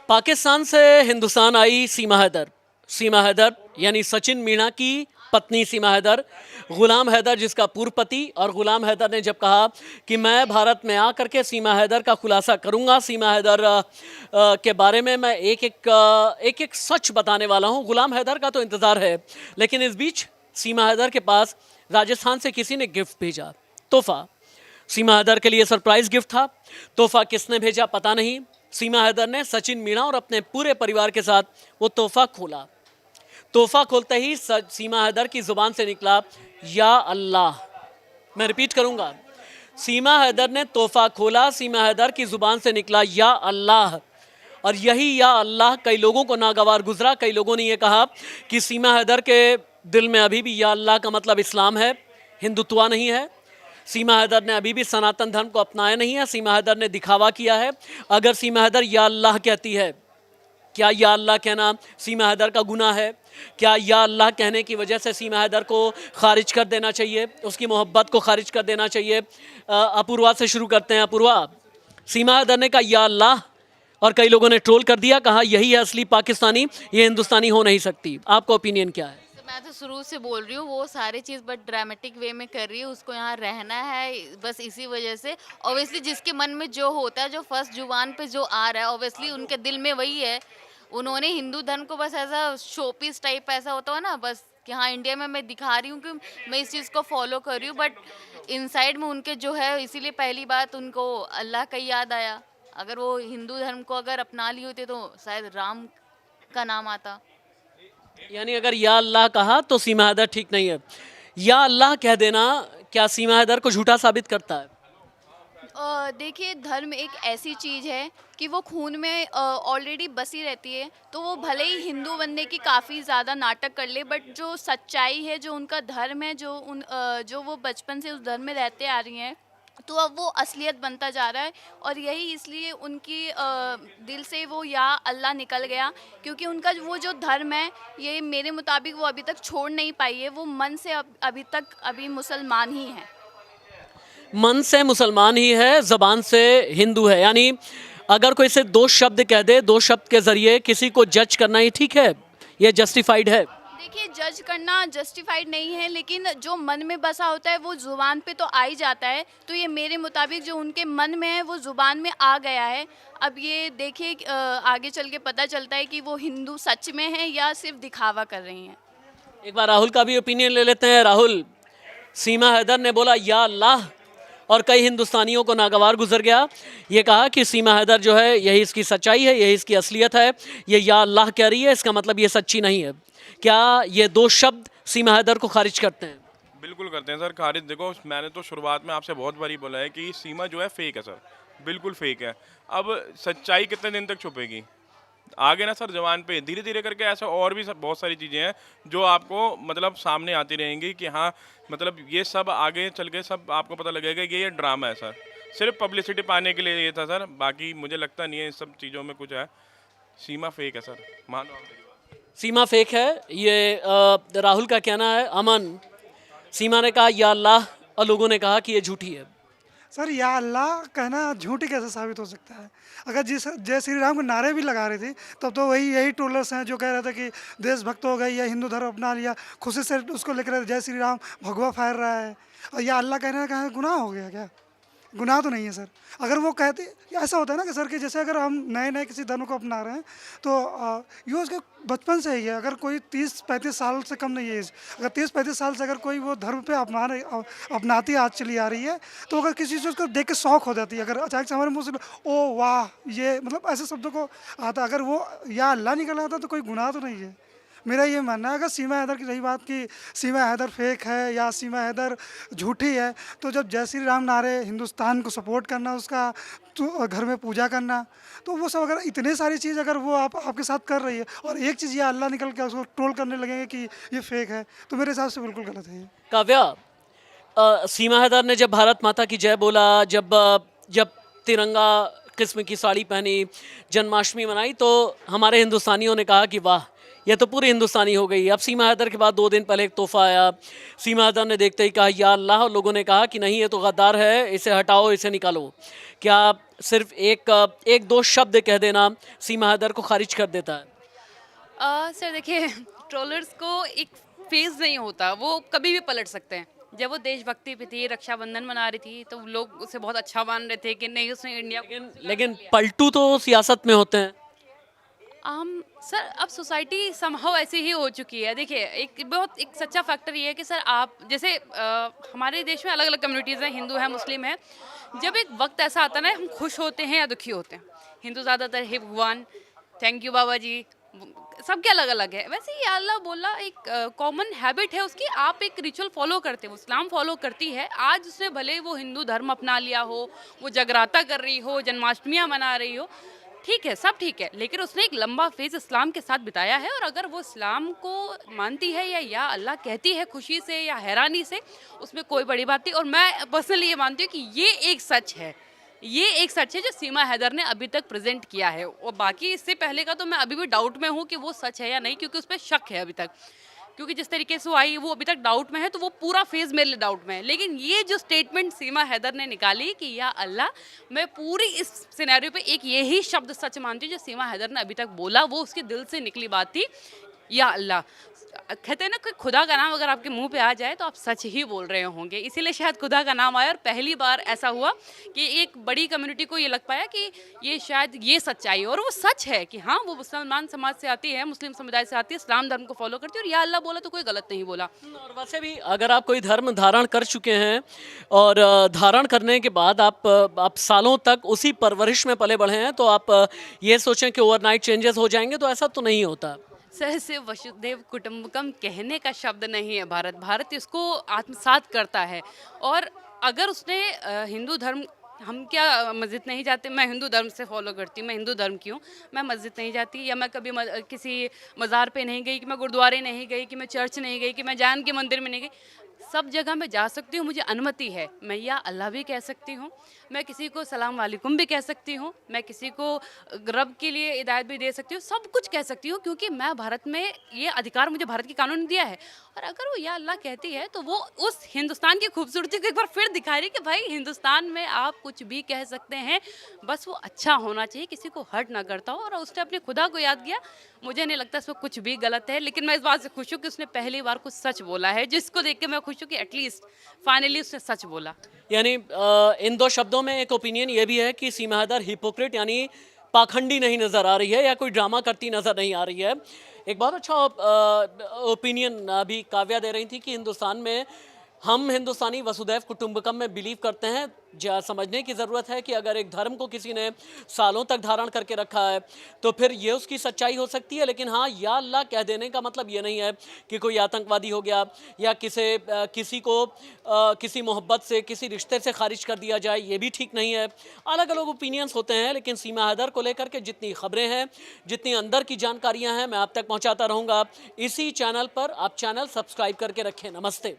पाकिस्तान से हिंदुस्तान आई सीमा हैदर। सीमा हैदर यानी सचिन मीणा की पत्नी सीमा हैदर, गुलाम हैदर जिसका पूर्व पति। और गुलाम हैदर ने जब कहा कि मैं भारत में आकर के सीमा हैदर का खुलासा करूंगा, सीमा हैदर के बारे में मैं एक एक सच बताने वाला हूं। गुलाम हैदर का तो इंतज़ार है, लेकिन इस बीच सीमा हैदर के पास राजस्थान से किसी ने गिफ्ट भेजा, तोहफा। सीमा हैदर के लिए सरप्राइज गिफ्ट था। तोहफा किसने भेजा पता नहीं। सीमा हैदर ने सचिन मीणा और अपने पूरे परिवार के साथ वो तोहफा खोला। तोहफा खोलते ही सीमा हैदर की जुबान से निकला या अल्लाह। मैं रिपीट करूंगा, सीमा हैदर ने तोहफा खोला, सीमा हैदर की जुबान से निकला या अल्लाह। और यही या अल्लाह कई लोगों को नागवार गुजरा। कई लोगों ने यह कहा कि सीमा हैदर के दिल में अभी भी या अल्लाह का मतलब इस्लाम है, हिंदुत्व नहीं है। सीमा हैदर ने अभी भी सनातन धर्म को अपनाया नहीं है। सीमा हैदर ने दिखावा किया है। अगर सीमा हैदर या अल्लाह कहती है, क्या या अल्लाह कहना सीमा हैदर का गुनाह है? क्या या अल्लाह कहने की वजह से सीमा हैदर को खारिज कर देना चाहिए, उसकी मोहब्बत को खारिज कर देना चाहिए? अपूर्वा से शुरू करते हैं। अपूर्वा, सीमा हैदर ने कहा या अल्लाह और कई लोगों ने ट्रोल कर दिया, कहा यही है असली पाकिस्तानी, ये हिंदुस्तानी हो नहीं सकती। आपका ओपिनियन क्या है? मैं तो शुरू से बोल रही हूँ वो सारी चीज़ बट ड्रामेटिक वे में कर रही है, उसको यहाँ रहना है बस इसी वजह से। ऑब्वियसली जिसके मन में जो होता है, जो फर्स्ट जुबान पे जो आ रहा है, ऑब्वियसली उनके दिल में वही है। उन्होंने हिंदू धर्म को बस ऐसा शोपीस टाइप ऐसा होता है ना, बस कि हाँ इंडिया में मैं दिखा रही हूँ कि मैं इस चीज़ को फॉलो कर रही हूँ, बट इनसाइड में उनके जो है, इसीलिए पहली बात उनको अल्लाह का याद आया। अगर वो हिंदू धर्म को अगर अपना ली होती तो शायद राम का नाम आता। यानी अगर या अल्लाह कहा तो सीमा हैदर ठीक नहीं है। या अल्लाह कह देना क्या सीमा हैदर को झूठा साबित करता है? देखिए, धर्म एक ऐसी चीज़ है कि वो खून में ऑलरेडी बसी रहती है। तो वो भले ही हिंदू बनने की काफ़ी ज़्यादा नाटक कर ले, बट जो सच्चाई है, जो उनका धर्म है, जो वो बचपन से उस धर्म में रहते आ रही हैं, तो अब वो असलियत बनता जा रहा है। और यही इसलिए उनकी दिल से वो या अल्लाह निकल गया, क्योंकि उनका वो जो धर्म है, ये मेरे मुताबिक वो अभी तक छोड़ नहीं पाई है। वो मन से अभी तक अभी मुसलमान ही है। मन से मुसलमान ही है, ज़बान से हिंदू है। यानी अगर कोई से दो शब्द कह दे, दो शब्द के ज़रिए किसी को जज करना ही ठीक है, ये जस्टिफाइड है? देखिए, जज करना जस्टिफाइड नहीं है, लेकिन जो मन में बसा होता है वो ज़ुबान पे तो आ ही जाता है। तो ये मेरे मुताबिक जो उनके मन में है वो ज़ुबान में आ गया है। अब ये देखिए, आगे चल के पता चलता है कि वो हिंदू सच में हैं या सिर्फ दिखावा कर रही हैं। एक बार राहुल का भी ओपिनियन ले लेते हैं। राहुल, सीमा हैदर ने बोला या अल्लाह और कई हिंदुस्तानियों को नागवार गुजर गया। ये कहा कि सीमा हैदर जो है यही इसकी सच्चाई है, यही इसकी असलियत है। ये या अल्लाह कह रही है, इसका मतलब ये सच्ची नहीं है। क्या ये दो शब्द सीमा हैदर को खारिज करते हैं? बिल्कुल करते हैं सर, खारिज। देखो, मैंने तो शुरुआत में आपसे बहुत बारी बोला है कि सीमा जो है फेक है सर, बिल्कुल फेक है। अब सच्चाई कितने दिन तक छुपेगी? आगे ना सर जवान पे धीरे धीरे करके ऐसा और भी बहुत सारी चीज़ें हैं जो आपको मतलब सामने आती रहेंगी कि हाँ मतलब ये सब आगे चल के सब आपको पता लगेगा कि ये ड्रामा है सर, सिर्फ पब्लिसिटी पाने के लिए ये था सर। बाकी मुझे लगता नहीं है इन सब चीज़ों में कुछ है। सीमा फेक है सर, मानो आप मेरी बात। सीमा फेक है, ये राहुल का कहना है। अमन, सीमा ने कहा या अल्लाह और लोगों ने कहा कि ये झूठी है। सर, या अल्लाह कहना झूठी कैसे साबित हो सकता है? अगर जिस जय श्री राम के नारे भी लगा रहे थे, तब तो यही ट्रोलर्स हैं जो कह रहे थे कि देशभक्त हो गए या हिंदू धर्म अपना लिया, खुशी से उसको लेकर जय श्री राम भगवा फहर रहा है। और या अल्लाह कहने का गुनाह हो गया क्या? गुनाह तो नहीं है सर। अगर वो कहते, ऐसा होता है ना कि सर कि जैसे अगर हम नए नए किसी धर्म को अपना रहे हैं तो ये उसके बचपन से ही है। अगर कोई 30-35 साल से कम नहीं है एज, अगर 30-35 साल से अगर कोई वो धर्म पे अपनाती आज चली आ रही है, तो अगर किसी चीज़ को देख के शौक हो जाती है। अगर अचानक से हमारे मुँह से ओ वाह, ये मतलब ऐसे शब्दों को आता, अगर वो या अल्लाह निकल आता तो कोई गुनाह तो नहीं है। मेरा ये मानना है। अगर सीमा हैदर की रही बात कि सीमा हैदर फेक है या सीमा हैदर झूठी है, तो जब जय श्री राम नारे, हिंदुस्तान को सपोर्ट करना, उसका तो घर में पूजा करना, तो वो सब अगर इतने सारी चीज़ अगर वो आपके साथ कर रही है और एक चीज़ या अल्लाह निकल के उसको ट्रोल करने लगेंगे कि ये फेक है, तो मेरे हिसाब से बिल्कुल गलत है ये। काव्या, सीमा हैदर ने जब भारत माता की जय बोला, जब तिरंगा किस्म की साड़ी पहनी, जन्माष्टमी मनाई, तो हमारे हिंदुस्तानियों ने कहा कि वाह, ये तो पूरी हिंदुस्तानी हो गई। अब सीमा हैदर के बाद 2 दिन पहले एक तोहफा आया, सीमा हैदर ने देखते ही कहा या अल्लाह, और लोगों ने कहा कि नहीं ये तो गद्दार है, इसे हटाओ, इसे निकालो। क्या सिर्फ एक दो शब्द कह देना सीमा हैदर को खारिज कर देता है? सर देखिए, ट्रोलर्स को एक फेज नहीं होता, वो कभी भी पलट सकते हैं। जब वो देशभक्ति पे थी, रक्षाबंधन मना रही थी, तो लोग उसे बहुत अच्छा मान रहे थे कि नहीं उसने इंडिया लेकिन पलटू तो सियासत में होते हैं। सर अब सोसाइटी समहाउ ऐसी ही हो चुकी है। देखिए एक सच्चा फैक्टर ये है कि सर आप जैसे हमारे देश में अलग अलग कम्युनिटीज़ हैं, हिंदू है, मुस्लिम है। जब एक वक्त ऐसा आता है ना, हम खुश होते हैं या दुखी होते हैं। हिंदू ज़्यादातर हे भगवान, थैंक यू बाबा जी, सबके अलग अलग है। वैसे ही अल्लाह बोला एक कॉमन हैबिट है उसकी, आप एक रिचुअल फॉलो करते हो, इस्लाम फॉलो करती है। आज उसने भले वो हिंदू धर्म अपना लिया हो, वो जगराता कर रही हो, जन्माष्टमियाँ मना रही हो, ठीक है, सब ठीक है, लेकिन उसने एक लंबा फेज इस्लाम के साथ बिताया है। और अगर वो इस्लाम को मानती है या अल्लाह कहती है खुशी से या हैरानी से, उसमें कोई बड़ी बात नहीं। और मैं पर्सनली ये मानती हूँ कि ये एक सच है, ये एक सच है जो सीमा हैदर ने अभी तक प्रेजेंट किया है। और बाकी इससे पहले का तो मैं अभी भी डाउट में हूँ कि वो सच है या नहीं, क्योंकि उस पर शक है अभी तक। क्योंकि जिस तरीके से वो आई वो अभी तक डाउट में है, तो वो पूरा फेज मेरे लिए डाउट में है। लेकिन ये जो स्टेटमेंट सीमा हैदर ने निकाली कि या अल्लाह, मैं पूरी इस सिनेरियो पे एक यही शब्द सच मानती हूँ जो सीमा हैदर ने अभी तक बोला, वो उसके दिल से निकली बात थी, या अल्लाह। कहते हैं ना कि खुदा का नाम अगर आपके मुंह पे आ जाए तो आप सच ही बोल रहे होंगे, इसीलिए शायद खुदा का नाम आया। और पहली बार ऐसा हुआ कि एक बड़ी कम्युनिटी को ये लग पाया कि ये शायद ये सच्चाई है, और वो सच है कि हाँ वो मुसलमान समाज से आती है, मुस्लिम समुदाय से आती है, इस्लाम धर्म को फॉलो करती है, और या अल्लाह बोला तो कोई गलत नहीं बोला। और वैसे भी अगर आप कोई धर्म धारण कर चुके हैं और धारण करने के बाद आप सालों तक उसी परवरिश में पले बढ़े हैं, तो आप ये सोचें कि ओवरनाइट चेंजेस हो जाएंगे, तो ऐसा तो नहीं होता। सर से वसुदेव कुटुंबकम कहने का शब्द नहीं है। भारत इसको आत्मसात करता है। और अगर उसने हिंदू धर्म, हम क्या मस्जिद नहीं जाते, मैं हिंदू धर्म से फॉलो करती हूँ, मैं हिंदू धर्म की हूँ, मैं मस्जिद नहीं जाती, या मैं कभी किसी मज़ार पे नहीं गई, कि मैं गुरुद्वारे नहीं गई, कि मैं चर्च नहीं गई, कि मैं जैन के मंदिर में नहीं गई। सब जगह मैं जा सकती हूँ, मुझे अनुमति है। मैं या अल्लाह भी कह सकती हूँ, मैं किसी को सलाम वालेकुम भी कह सकती हूँ, मैं किसी को रब के लिए हिदायत भी दे सकती हूँ, सब कुछ कह सकती हूँ, क्योंकि मैं भारत में ये अधिकार मुझे भारत के कानून ने दिया है। और अगर वो या अल्लाह कहती है तो वो उस हिंदुस्तान की खूबसूरती को एक बार फिर दिखा रही है कि भाई हिंदुस्तान में आप कुछ भी कह सकते हैं, बस वो अच्छा होना चाहिए, किसी को हर्ट ना करता हो। और उसने अपने खुदा को याद किया, मुझे नहीं लगता इसमें कुछ भी गलत है। लेकिन मैं इस बात से खुश हूँ कि उसने पहली बार कुछ सच बोला है, जिसको देख के मैं खुश हूँ कि एटलीस्ट फाइनली उसने सच बोला। यानी इन दो शब्दों में एक ओपिनियन ये भी है कि सीमा हैदर हिपोक्रेट यानी पाखंडी नहीं नज़र आ रही है, या कोई ड्रामा करती नज़र नहीं आ रही है। एक बहुत अच्छा ओपिनियन अभी काव्या दे रही थी कि हिंदुस्तान में हम हिंदुस्तानी वसुदैव कुटुंबकम में बिलीव करते हैं। समझने की ज़रूरत है कि अगर एक धर्म को किसी ने सालों तक धारण करके रखा है तो फिर ये उसकी सच्चाई हो सकती है। लेकिन हाँ, या अल्लाह कह देने का मतलब ये नहीं है कि कोई आतंकवादी हो गया या किसी को किसी मोहब्बत से, किसी रिश्ते से खारिज कर दिया जाए, ये भी ठीक नहीं है। अलग अलग ओपिनियंस होते हैं, लेकिन सीमा हैदर को लेकर के जितनी खबरें हैं, जितनी अंदर की जानकारियाँ हैं, मैं आप तक पहुँचाता रहूँगा इसी चैनल पर। आप चैनल सब्सक्राइब करके रखें। नमस्ते।